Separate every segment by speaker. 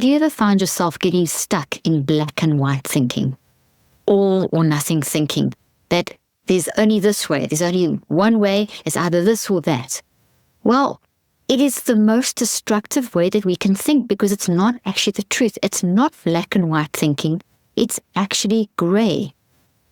Speaker 1: Have you ever found yourself getting stuck in black and white thinking? All or nothing thinking, that there's only this way, there's only one way, it's either this or that. Well, it is the most destructive way that we can think, because it's not actually the truth. It's not black and white thinking. It's actually gray.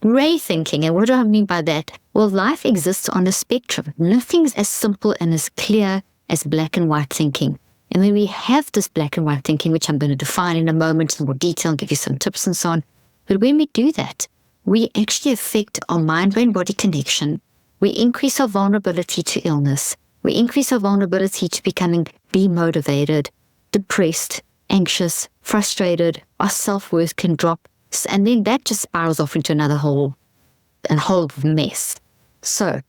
Speaker 1: Gray thinking. And what do I mean by that? Well, life exists on a spectrum. Nothing's as simple and as clear as black and white thinking. And when we have this black and white thinking, which I'm going to define in a moment in more detail and give you some tips and so on, but when we do that, we actually affect our mind-brain-body connection. We increase our vulnerability to illness. We increase our vulnerability to becoming demotivated, depressed, anxious, frustrated. Our self-worth can drop. And then that just spirals off into a whole mess. So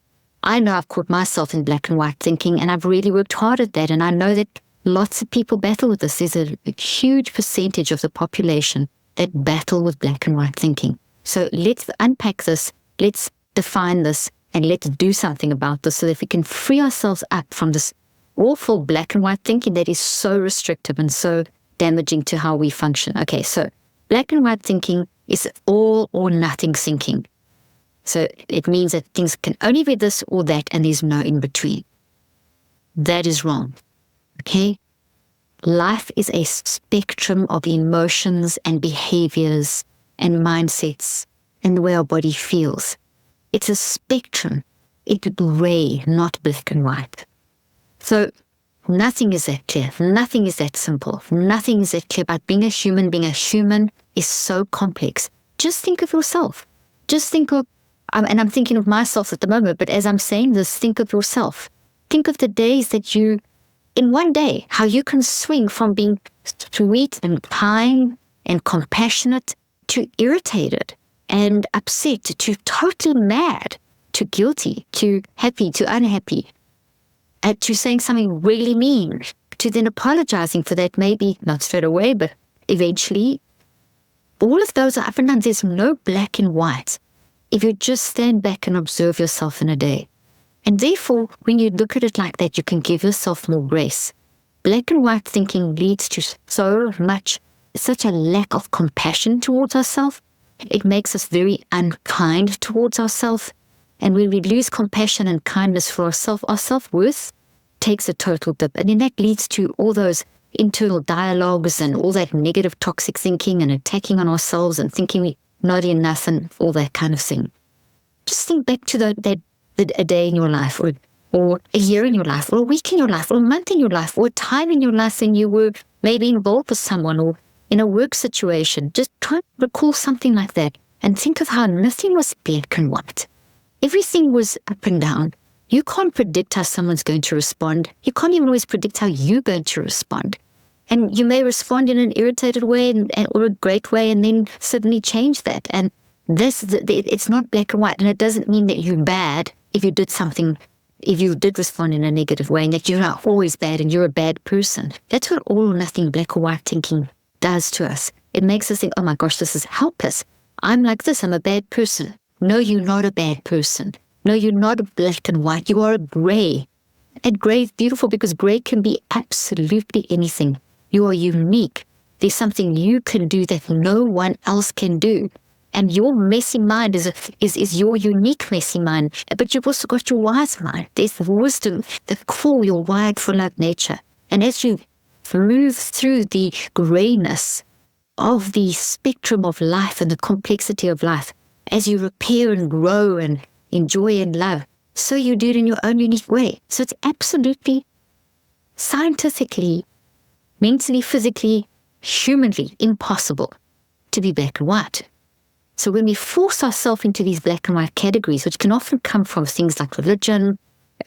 Speaker 1: I know I've caught myself in black and white thinking, and I've really worked hard at that. And I know that lots of people battle with this. There's a huge percentage of the population that battle with black and white thinking. So let's unpack this, let's define this, and let's do something about this so that we can free ourselves up from this awful black and white thinking that is so restrictive and so damaging to how we function. Okay, so black and white thinking is all or nothing thinking. So it means that things can only be this or that, and there's no in between. That is wrong. Okay? Life is a spectrum of emotions and behaviors and mindsets and the way our body feels. It's a spectrum. It's gray, not black and white. So nothing is that clear. Nothing is that simple. Nothing is that clear about being a human. Being a human is so complex. Just think of yourself. Just think of, and I'm thinking of myself at the moment, but as I'm saying this, think of yourself. Think of the days that you, in one day, how you can swing from being sweet and kind and compassionate to irritated and upset to totally mad to guilty to happy to unhappy to saying something really mean to then apologizing for that, maybe not straight away, but eventually. All of those are up and down. There's no black and white if you just stand back and observe yourself in a day. And therefore, when you look at it like that, you can give yourself more grace. Black and white thinking leads to such a lack of compassion towards ourselves. It makes us very unkind towards ourselves. And when we lose compassion and kindness for ourselves, our self-worth takes a total dip. And then that leads to all those internal dialogues and all that negative toxic thinking and attacking on ourselves and thinking we're not enough and all that kind of thing. Just think back to a day in your life, or a year in your life, or a week in your life, or a month in your life, or a time in your life when you were maybe involved with someone or in a work situation. Just try to recall something like that and think of how nothing was black and white. Everything was up and down. You can't predict how someone's going to respond. You can't even always predict how you're going to respond. And you may respond in an irritated way or a great way and then suddenly change that. And it's not black and white. And it doesn't mean that you're bad if you did respond in a negative way and that you're not always bad and you're a bad person. That's what all or nothing black or white thinking does to us. It makes us think, oh my gosh, this is helpless. I'm like this, I'm a bad person. No, you're not a bad person. No, you're not a black and white. You are a gray. And gray is beautiful because gray can be absolutely anything. You are unique. There's something you can do that no one else can do. And your messy mind is your unique messy mind. But you've also got your wise mind. There's the wisdom, the core, your wired full of nature. And as you move through the grayness of the spectrum of life and the complexity of life, as you repair and grow and enjoy and love, so you do it in your own unique way. So it's absolutely scientifically, mentally, physically, humanly impossible to be black and white. So when we force ourselves into these black and white categories, which can often come from things like religion,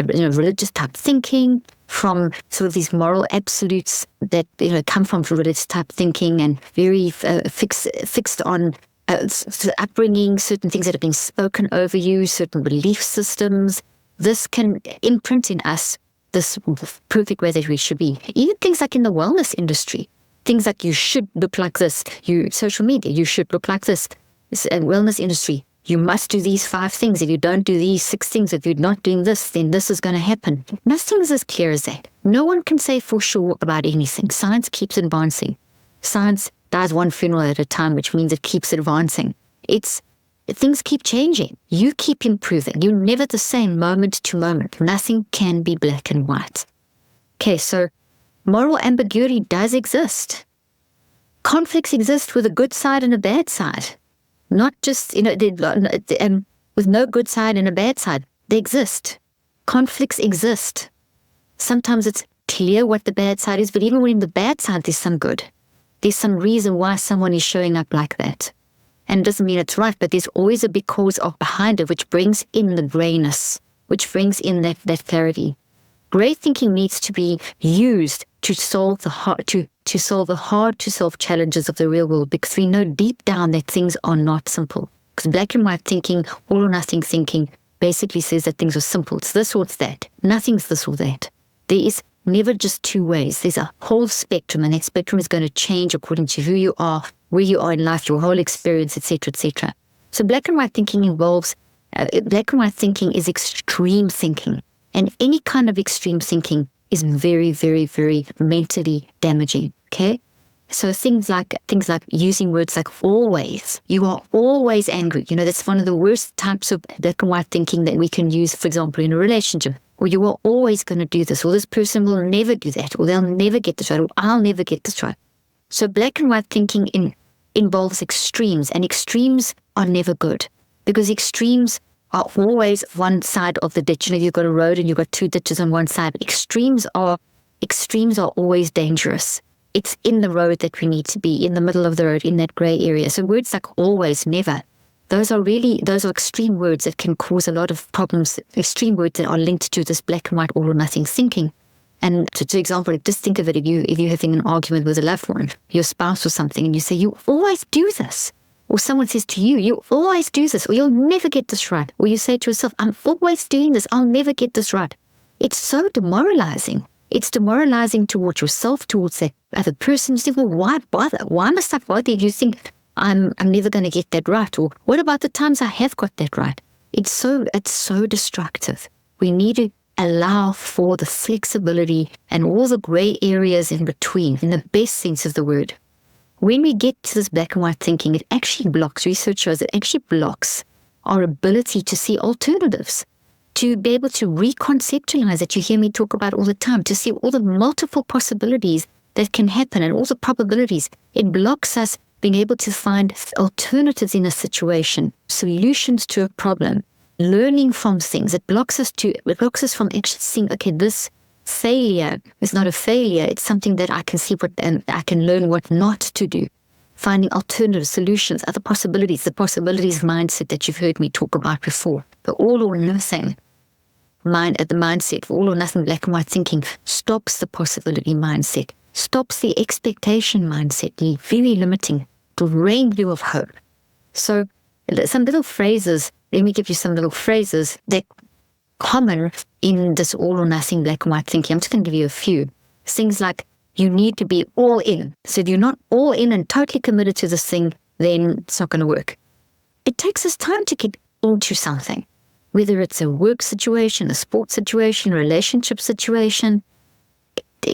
Speaker 1: religious type thinking, from sort of these moral absolutes that come from religious type thinking and very fixed on upbringing, certain things that have been spoken over you, certain belief systems, this can imprint in us this perfect way that we should be. Even things like in the wellness industry, things like you should look like this, social media, you should look like this. Wellness industry, you must do these 5 things. If you don't do these 6 things, if you're not doing this, then this is going to happen. Nothing is as clear as that. No one can say for sure about anything. Science keeps advancing. Science dies one funeral at a time, which means it keeps advancing. Things keep changing. You keep improving. You're never the same moment to moment. Nothing can be black and white. Okay, so moral ambiguity does exist. Conflicts exist with a good side and a bad side. Not just, with no good side and a bad side. They exist. Conflicts exist. Sometimes it's clear what the bad side is, but even when the bad side, there's some good. There's some reason why someone is showing up like that. And it doesn't mean it's right, but there's always a because of behind it, which brings in the grayness, which brings in that clarity. Gray thinking needs to be used to solve the hard to solve challenges of the real world, because we know deep down that things are not simple. Because black and white thinking, all or nothing thinking, basically says that things are simple. It's this or it's that. Nothing's this or that. There is never just two ways. There's a whole spectrum, and that spectrum is going to change according to who you are, where you are in life, your whole experience, etc., etc. So black and white thinking black and white thinking is extreme thinking. And any kind of extreme thinking is very, very, very mentally damaging, okay? So things like using words like always. You are always angry. That's one of the worst types of black and white thinking that we can use, for example, in a relationship. Or you are always going to do this, or this person will never do that, or they'll never get this right, or I'll never get this right. So black and white thinking involves extremes, and extremes are never good, because extremes are always one side of the ditch. You've got a road and you've got two ditches on one side. Extremes are always dangerous. It's in the road that we need to be, in the middle of the road, in that gray area. So words like always, never, those are extreme words that can cause a lot of problems, extreme words that are linked to this black and white all or nothing thinking. And to example, just think of it, if you're having an argument with a loved one, your spouse or something, and you say, you always do this. Or someone says to you, you always do this, or you'll never get this right. Or you say to yourself, I'm always doing this, I'll never get this right. It's so demoralizing. It's demoralizing towards yourself, towards that other person. You think, well, why bother? Why must I bother? You think, I'm never going to get that right. Or what about the times I have got that right? It's so destructive. We need to allow for the flexibility and all the gray areas in between, in the best sense of the word. When we get to this black and white thinking, it actually blocks, research shows it actually blocks our ability to see alternatives, to be able to reconceptualize that you hear me talk about all the time, to see all the multiple possibilities that can happen and all the probabilities. It blocks us being able to find alternatives in a situation, solutions to a problem, learning from things. It blocks us from actually seeing, okay, this failure is not a failure. It's something that I can see and I can learn what not to do. Finding alternative solutions, other possibilities, the possibilities mindset that you've heard me talk about before. The all or nothing the mindset, for all or nothing black and white thinking, stops the possibility mindset, stops the expectation mindset, the very limiting, the rainbow of hope. So some little phrases, let me give you some little phrases that common in this all or nothing black and white thinking. I'm just going to give you a few. Things like, you need to be all in. So if you're not all in and totally committed to this thing, then it's not going to work. It takes us time to get into something, whether it's a work situation, a sports situation, a relationship situation.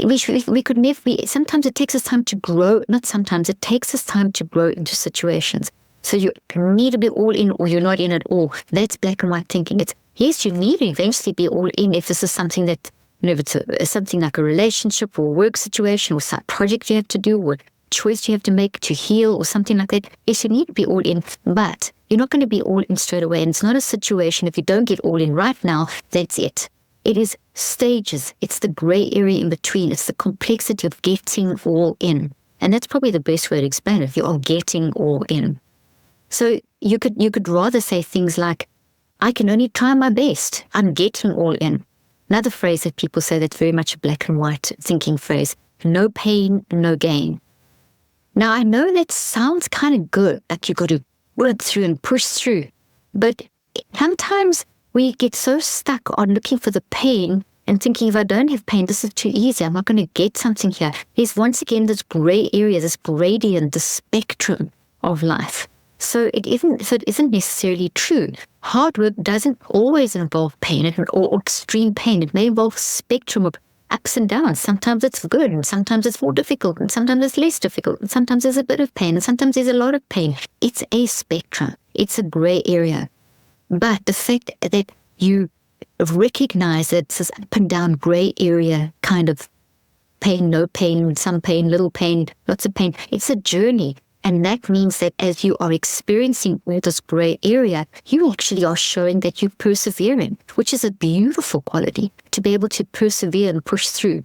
Speaker 1: We could never be, sometimes it takes us time to grow, not sometimes, it takes us time to grow into situations. So you need to be all in or you're not in at all. That's black and white thinking. It's, yes, you need to eventually be all in if this is something that, if it's something like a relationship or a work situation or some project you have to do or choice you have to make to heal or something like that. Yes, you need to be all in, but you're not going to be all in straight away. And it's not a situation, if you don't get all in right now, that's it. It is stages. It's the gray area in between. It's the complexity of getting all in. And that's probably the best way to explain it, if you are getting all in. So you could rather say things like, I can only try my best. I'm getting all in. Another phrase that people say that's very much a black and white thinking phrase, no pain, no gain. Now, I know that sounds kind of good, like you got to work through and push through. But sometimes we get so stuck on looking for the pain and thinking, if I don't have pain, this is too easy. I'm not going to get something here. There's once again this gray area, this gradient, the spectrum of life. So it isn't necessarily true. Hard work doesn't always involve pain or extreme pain. It may involve a spectrum of ups and downs. Sometimes it's good, and sometimes it's more difficult, and sometimes it's less difficult, and sometimes there's a bit of pain, and sometimes there's a lot of pain. It's a spectrum. It's a gray area. But the fact that you recognize that it's this up and down gray area kind of pain, no pain, some pain, little pain, lots of pain, it's a journey. And that means that as you are experiencing all this gray area, you actually are showing that you're persevering, which is a beautiful quality, to be able to persevere and push through.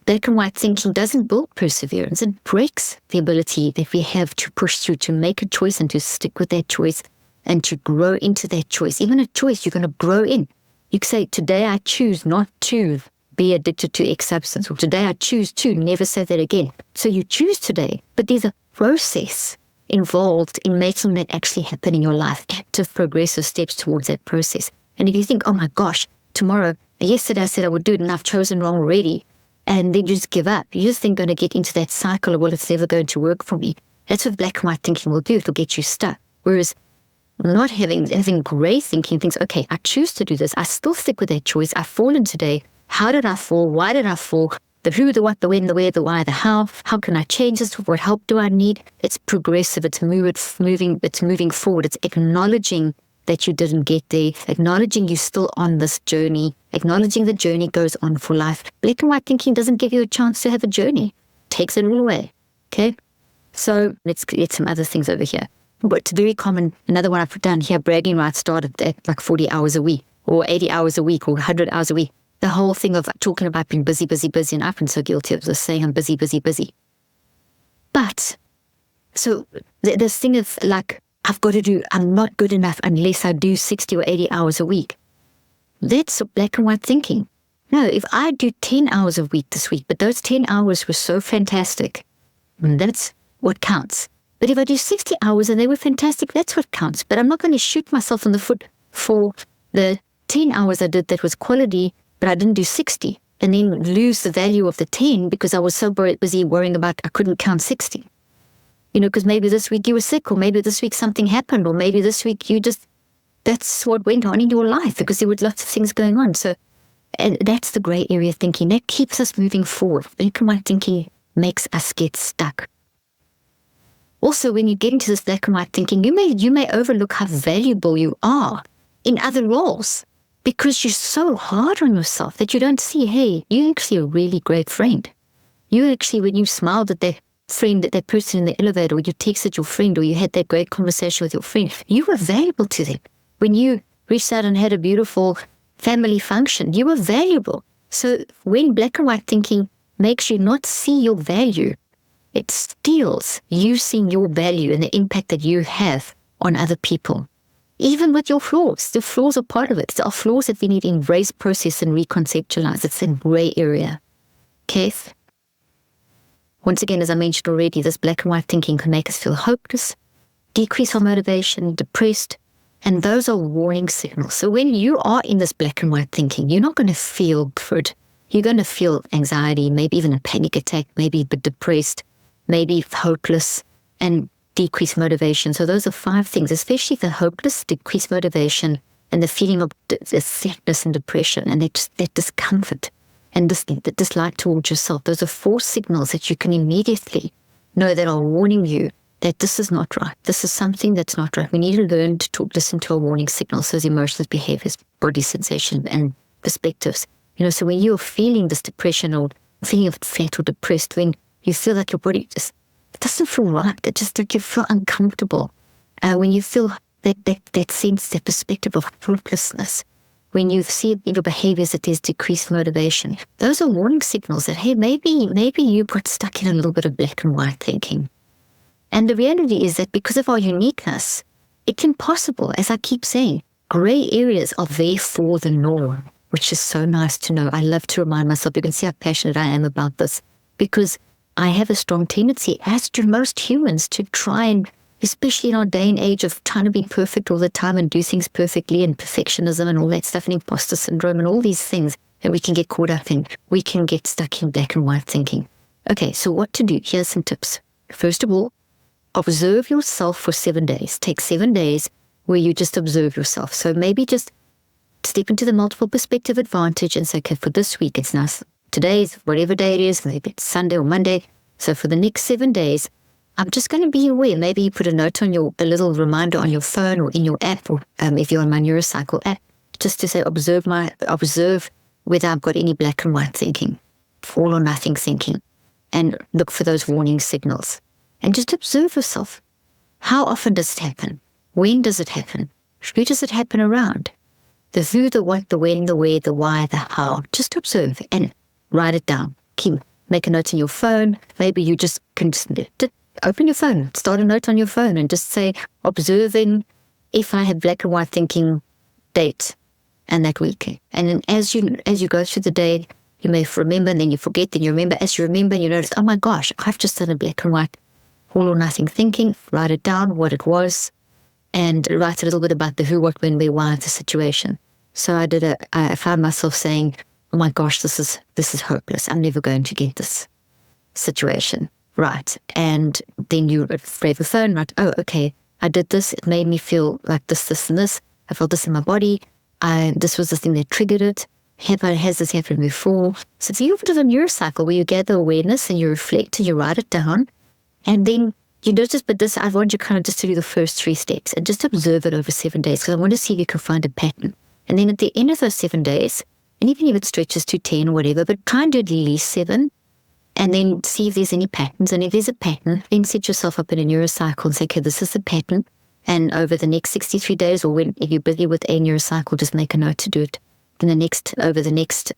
Speaker 1: Black and white thinking doesn't build perseverance. It breaks the ability that we have to push through, to make a choice and to stick with that choice and to grow into that choice. Even a choice you're going to grow in. You can say, today I choose not to be addicted to X substance, or today I choose to never say that again. So you choose today, but there's a process involved in making that actually happen in your life, active, progressive steps towards that process. And if you think, oh my gosh, yesterday I said I would do it and I've chosen wrong already, and then you just give up, you're just then going to get into that cycle of, well, it's never going to work for me. That's what black and white thinking will do. It'll get you stuck. Whereas not having gray thinking thinks, okay, I choose to do this. I still stick with that choice. I've fallen today. How did I fall? Why did I fall? The who, the what, the when, the where, the why, the how. How can I change this? What help do I need? It's progressive. It's moving forward. It's acknowledging that you didn't get there, acknowledging you're still on this journey, acknowledging the journey goes on for life. Black and white thinking doesn't give you a chance to have a journey. It takes it all away. Okay? So let's get some other things over here. But it's very common. Another one I put down here, bragging rights started at like 40 hours a week, or 80 hours a week, or 100 hours a week. The whole thing of talking about being busy, and I've been so guilty of this, saying I'm busy. But, so this thing of like, I'm not good enough unless I do 60 or 80 hours a week. That's black and white thinking. No, if I do 10 hours a week this week, but those 10 hours were so fantastic, that's what counts. But if I do 60 hours and they were fantastic, that's what counts. But I'm not going to shoot myself in the foot for the 10 hours I did that was quality, but I didn't do 60, and then lose the value of the 10 because I was so busy worrying about I couldn't count 60. Because maybe this week you were sick, or maybe this week something happened, or maybe this week that's what went on in your life because there were lots of things going on. So, and that's the gray area thinking. That keeps us moving forward. Black and white thinking makes us get stuck. Also, when you get into this black and white thinking, you may overlook how valuable you are in other roles because you're so hard on yourself that you don't see, hey, you're actually a really great friend. You actually, when you smiled at that friend, at that person in the elevator, or you texted your friend, or you had that great conversation with your friend, you were valuable to them. When you reached out and had a beautiful family function, you were valuable. So when black and white thinking makes you not see your value, it steals you seeing your value and the impact that you have on other people. Even with your flaws, the flaws are part of it. There are flaws that we need to embrace, process, and reconceptualize. It's a gray area. Okay? Once again, as I mentioned already, this black and white thinking can make us feel hopeless, decrease our motivation, depressed, and those are warning signals. So when you are in this black and white thinking, you're not going to feel good. You're going to feel anxiety, maybe even a panic attack, maybe a bit depressed, maybe hopeless, and decreased motivation. So those are 5 things, especially the hopeless, decreased motivation, and the feeling of the sadness and depression, and that discomfort, and the dislike towards yourself. Those are 4 signals that you can immediately know that are warning you that this is not right. This is something that's not right. We need to learn to listen to our warning signals, those emotions, behaviors, body sensation, and perspectives. So when you're feeling this depression or feeling of fat or depressed, when you feel like your body just doesn't feel right, you feel uncomfortable, when you feel that sense, that perspective of hopelessness, when you see in your behaviors that there's decreased motivation, those are warning signals that, hey, maybe you got stuck in a little bit of black and white thinking. And the reality is that because of our uniqueness, it's impossible, as I keep saying, gray areas are therefore the norm, which is so nice to know. I love to remind myself, you can see how passionate I am about this, because I have a strong tendency, as do most humans, to try and, especially in our day and age of trying to be perfect all the time and do things perfectly, and perfectionism and all that stuff, and imposter syndrome and all these things that we can get caught up in. We can get stuck in black and white thinking. Okay, so what to do? Here's some tips. First of all, observe yourself for 7 days. Take 7 days where you just observe yourself. So maybe just step into the multiple perspective advantage and say, okay, for this week, it's nice. Today's whatever day it is, maybe it's Sunday or Monday. So for the next 7 days, I'm just going to be aware. Maybe you put a note on a little reminder on your phone or in your app, or if you're on my Neurocycle app, just to say, observe whether I've got any black and white thinking, all or nothing thinking, and look for those warning signals. And just observe yourself. How often does it happen? When does it happen? Who does it happen around? The who, the what, the when, the where, the why, the how. Just observe and write it down. Make a note on your phone. Maybe you just can open your phone, start a note on your phone and just say, observing if I have black and white thinking date and that week. And then as you go through the day, you may remember and then you forget, then you remember. As you remember, you notice, oh my gosh, I've just done a black and white, all or nothing thinking. Write it down, what it was, and write a little bit about the who, what, when, where, why of the situation. So I found myself saying, oh my gosh, this is hopeless. I'm never going to get this situation. Right. And then you grab the phone, right? Oh, okay. I did this. It made me feel like this, and this. I felt this in my body. This was the thing that triggered it. Has this happened before? So it's a little bit of a neurocycle where you gather awareness and you reflect and you write it down. And then you notice, but this, I want you kind of just to do the first 3 steps and just observe it over 7 days because I want to see if you can find a pattern. And then at the end of those 7 days, and even if it stretches to 10 or whatever, but try and do at least 7. And then see if there's any patterns. And if there's a pattern, then set yourself up in a neurocycle and say, okay, this is the pattern. And over the next 63 days, or if you're busy with a neurocycle, just make a note to do it over the next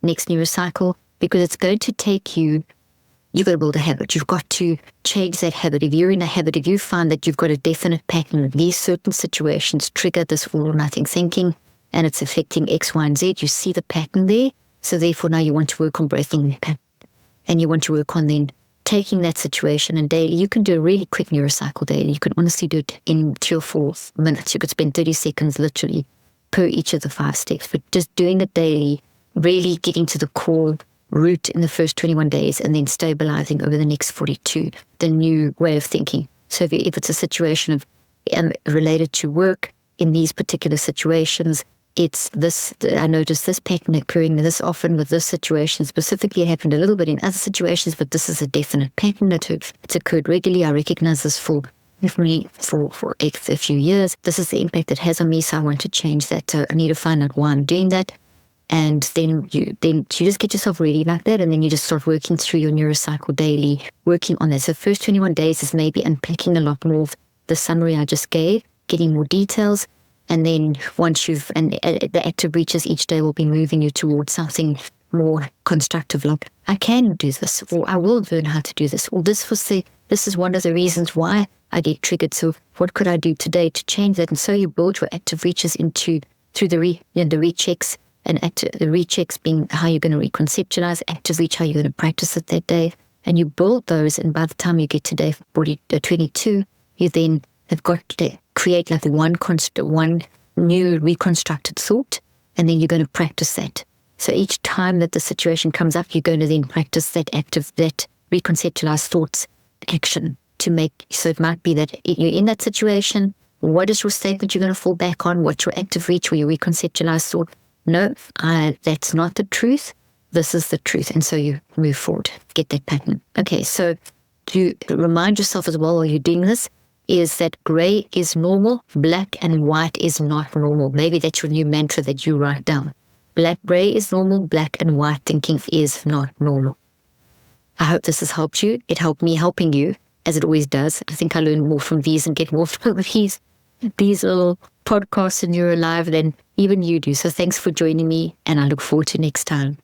Speaker 1: neurocycle, because it's going to take you've got to build a habit. You've got to change that habit. If you're in a habit, if you find that you've got a definite pattern, these certain situations trigger this all or nothing thinking, and it's affecting X, Y, and Z, you see the pattern there. So therefore now you want to work on breaking that pattern. And you want to work on then taking that situation and daily. You can do a really quick neurocycle daily. You can honestly do it in 3 or 4 minutes. You could spend 30 seconds literally per each of the 5 steps. But just doing it daily, really getting to the core root in the first 21 days and then stabilizing over the next 42, the new way of thinking. So if it's a situation of related to work, in these particular situations, it's this, I noticed this pattern occurring this often with this situation. Specifically, it happened a little bit in other situations, but this is a definite pattern. It's occurred regularly. I recognize this for a few years. This is the impact it has on me, so I want to change that. So I need to find out why I'm doing that. And then you just get yourself ready like that, and then you just start working through your neurocycle daily, working on that. So the first 21 days is maybe unpacking a lot more of the summary I just gave, getting more details. And then once the active reaches each day will be moving you towards something more constructive, like I can do this, or I will learn how to do this, or this is one of the reasons why I get triggered. So what could I do today to change that? And so you build your active reaches through the rechecks, and the rechecks being how you're going to reconceptualize, active reach, how you're going to practice it that day. And you build those, and by the time you get to day 22, you then have got to create like one new reconstructed thought, and then you're going to practice that. So each time that the situation comes up, you're going to then practice that reconceptualized thoughts action to make. So it might be that you're in that situation. What is your statement you're going to fall back on? What's your active reach or your reconceptualized thought? No, that's not the truth. This is the truth. And so you move forward, get that pattern. Okay, so to remind yourself as well while you're doing this, is that gray is normal, black and white is not normal. Maybe that's your new mantra that you write down. Gray is normal, black and white thinking is not normal. I hope this has helped you. It helped me helping you, as it always does. I think I learn more from these and get more from these little podcasts in Neurolive than even you do. So thanks for joining me, and I look forward to next time.